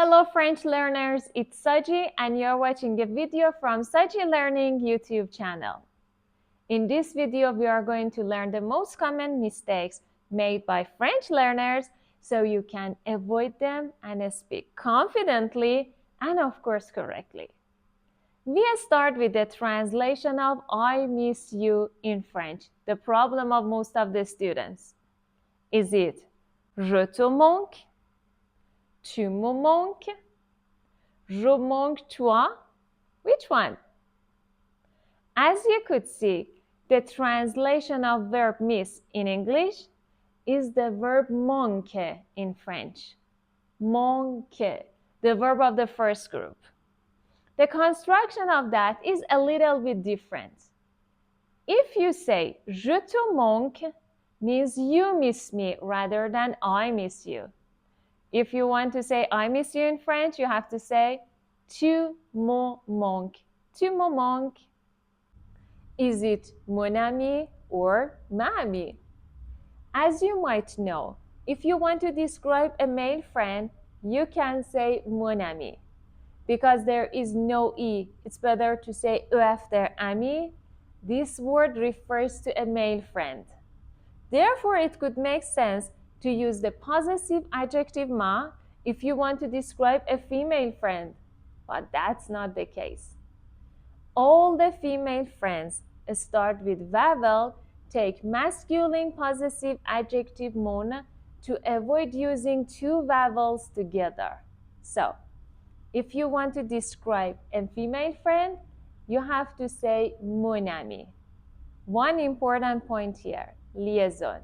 Hello French learners, it's Saji and you're watching a video from Saji Learning YouTube channel. In this video, we are going to learn the most common mistakes made by French learners so you can avoid them and speak confidently and of course correctly. We start with the translation of I miss you in French, the problem of most of the students. Is it je te manque? Tu me manques? Je manque toi? Which one? As you could see, the translation of verb miss in English is the verb manquer in French. Manquer, the verb of the first group. The construction of that is a little bit different. If you say je te manque, means you miss me rather than I miss you. If you want to say I miss you in French, you have to say tu me manques. Tu me manques. Is it mon ami or ma amie? As you might know, if you want to describe a male friend, you can say mon ami. Because there is no E, it's better to say E after ami. This word refers to a male friend. Therefore, it could make sense to use the possessive adjective ma if you want to describe a female friend, but that's not the case. All the female friends start with vowel, take masculine possessive adjective mon to avoid using two vowels together. So, if you want to describe a female friend, you have to say mon ami. One important point here, liaison.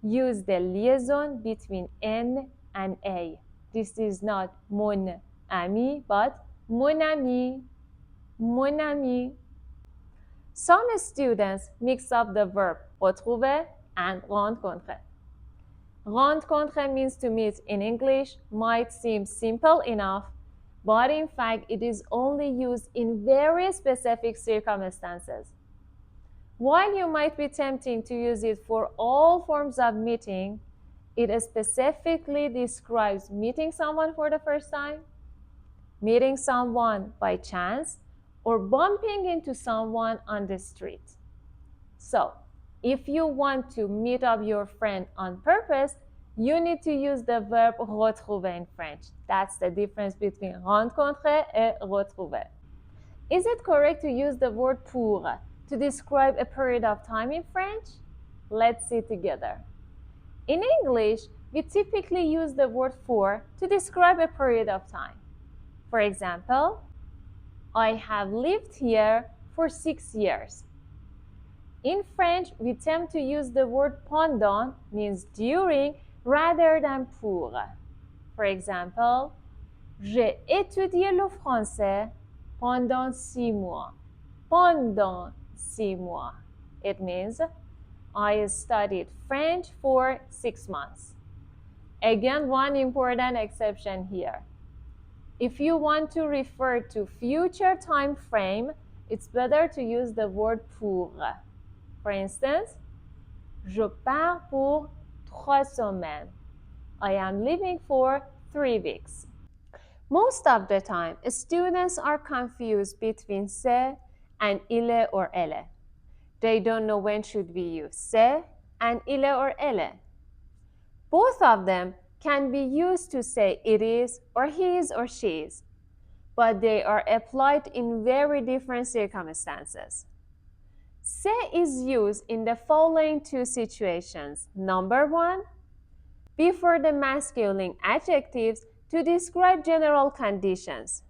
Use the liaison between N and A. This is not mon ami, but mon ami, mon ami. Some students mix up the verb retrouver and rencontrer. Rencontrer means to meet in English, might seem simple enough, but in fact it is only used in very specific circumstances. While you might be tempted to use it for all forms of meeting, it specifically describes meeting someone for the first time, meeting someone by chance, or bumping into someone on the street. So, if you want to meet up your friend on purpose, you need to use the verb retrouver in French. That's the difference between rencontrer and retrouver. Is it correct to use the word pour to describe a period of time in French? Let's see together. In English, we typically use the word for to describe a period of time. For example, I have lived here for 6 years. In French, we tend to use the word pendant, means during, rather than pour. For example, j'ai étudié le français pendant 6 mois. Pendant 6 mois. It means I studied French for 6 months. Again, one important exception here. If you want to refer to future time frame, it's better to use the word pour. For instance, je pars pour 3 semaines. I am leaving for 3 weeks. Most of the time, students are confused between c'est and il or elle. They don't know when should we use c'est and il or elle. Both of them can be used to say it is or he is or she is, but they are applied in very different circumstances. C'est is used in the following two situations. Number one, before the masculine adjectives to describe general conditions.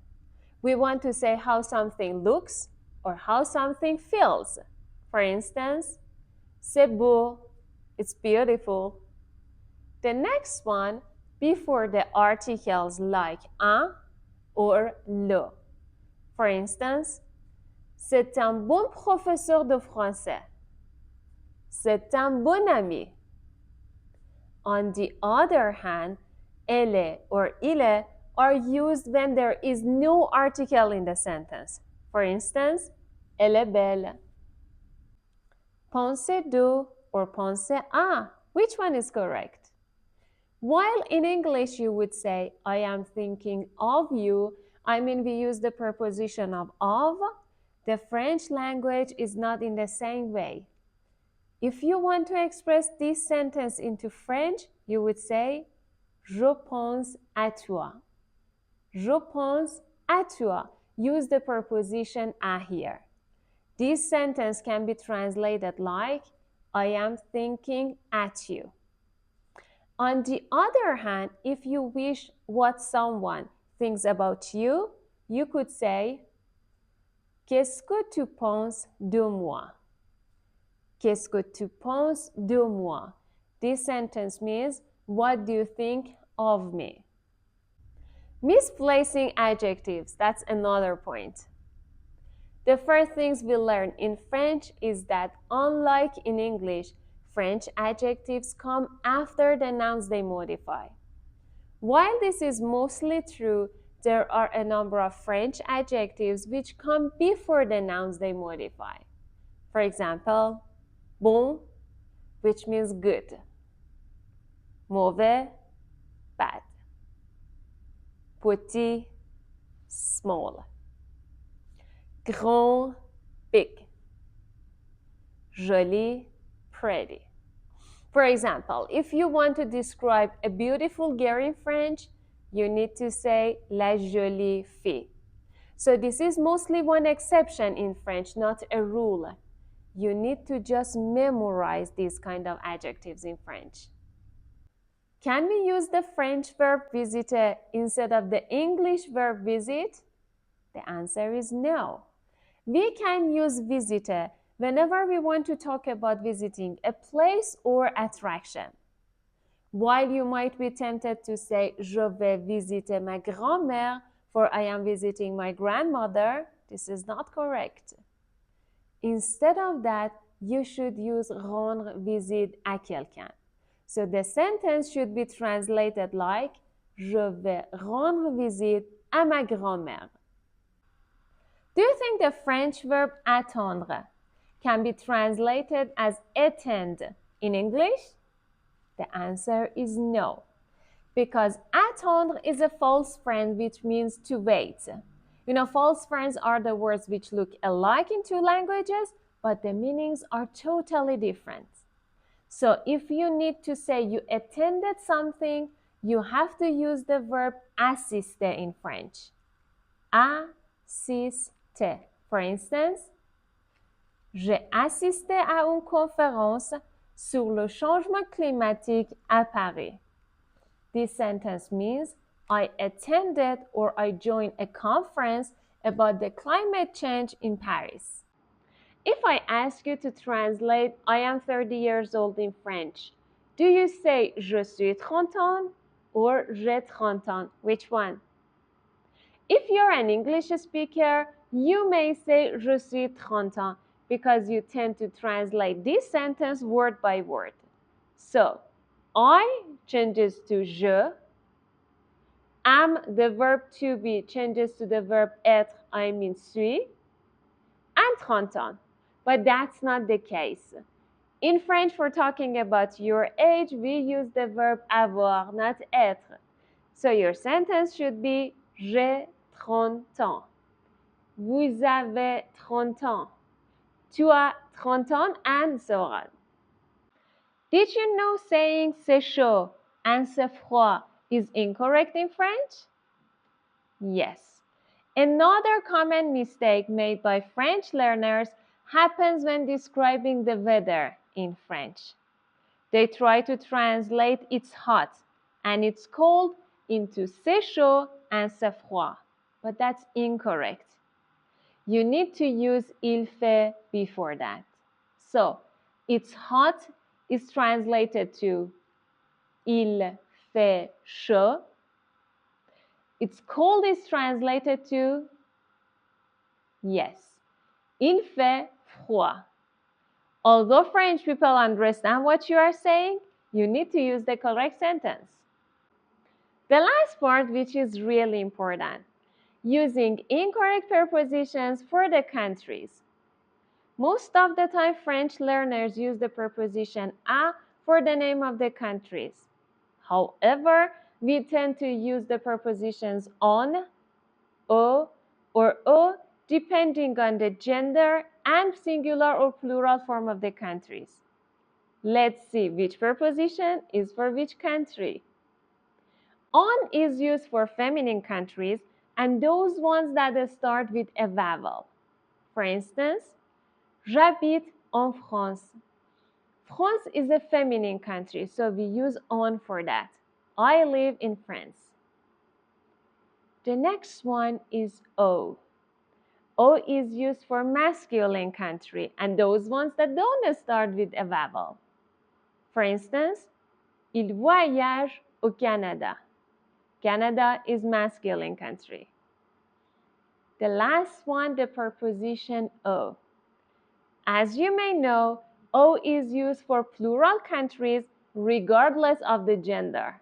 We want to say how something looks or how something feels. For instance, c'est beau, it's beautiful. The next one, before the articles like un or le. For instance, c'est un bon professeur de français. C'est un bon ami. On the other hand, elle or il are used when there is no article in the sentence. For instance, elle est belle. Pensez de or pensez à. Which one is correct? While in English you would say, I am thinking of you, we use the preposition of, the French language is not in the same way. If you want to express this sentence into French, you would say, je pense à toi. Je pense à toi. Use the preposition à here. This sentence can be translated like, I am thinking at you. On the other hand, if you wish what someone thinks about you, you could say, qu'est-ce que tu penses de moi? Qu'est-ce que tu penses de moi? This sentence means, what do you think of me? Misplacing adjectives, that's another point. The first things we learn in French is that unlike in English, French adjectives come after the nouns they modify. While this is mostly true, there are a number of French adjectives which come before the nouns they modify. For example, bon, which means good. Mauvais, bad. Petit, small. Grand, big. Joli, pretty. For example, if you want to describe a beautiful girl in French, you need to say la jolie fille. So this is mostly one exception in French, not a rule. You need to just memorize these kind of adjectives in French. Can we use the French verb visiter instead of the English verb visit? The answer is no. We can use visitor whenever we want to talk about visiting a place or attraction. While you might be tempted to say, je vais visiter ma grand-mère, for I am visiting my grandmother, this is not correct. Instead of that, you should use rendre visite à quelqu'un. So the sentence should be translated like, je vais rendre visite à ma grand-mère. Do you think the French verb attendre can be translated as attend in English? The answer is no, because attendre is a false friend, which means to wait. False friends are the words which look alike in two languages, but the meanings are totally different. So if you need to say you attended something, you have to use the verb assister in French. Assister. For instance, j'ai assisté à une conférence sur le changement climatique à Paris. This sentence means I attended or I joined a conference about the climate change in Paris. If I ask you to translate I am 30 years old in French, do you say je suis 30 ans or j'ai 30 ans? Which one? If you're an English speaker, you may say je suis 30 ans because you tend to translate this sentence word by word. So, I changes to je, am, the verb to be, changes to the verb être, suis, and 30 ans. But that's not the case. In French, for talking about your age, we use the verb avoir, not être. So your sentence should be j'ai 30 ans. Vous avez 30 ans. Tu as 30 ans, and so on. Did you know saying c'est chaud and c'est froid is incorrect in French? Yes. Another common mistake made by French learners happens when describing the weather in French. They try to translate it's hot and it's cold into c'est chaud and c'est froid, but that's incorrect. You need to use il fait before that. So, it's hot is translated to il fait chaud. It's cold is translated to, yes, il fait froid. Although French people understand what you are saying, you need to use the correct sentence. The last part, which is really important, using incorrect prepositions for the countries. Most of the time, French learners use the preposition à for the name of the countries. However, we tend to use the prepositions on, au, or au depending on the gender and singular or plural form of the countries. Let's see which preposition is for which country. On is used for feminine countries and those ones that start with a vowel. For instance, j'habite en France. France is a feminine country, so we use on for that. I live in France. The next one is au. Au is used for masculine country and those ones that don't start with a vowel. For instance, il voyage au Canada. Canada is masculine country. The last one, the preposition au. As you may know, au is used for plural countries regardless of the gender.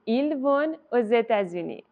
Ils vont aux États-Unis.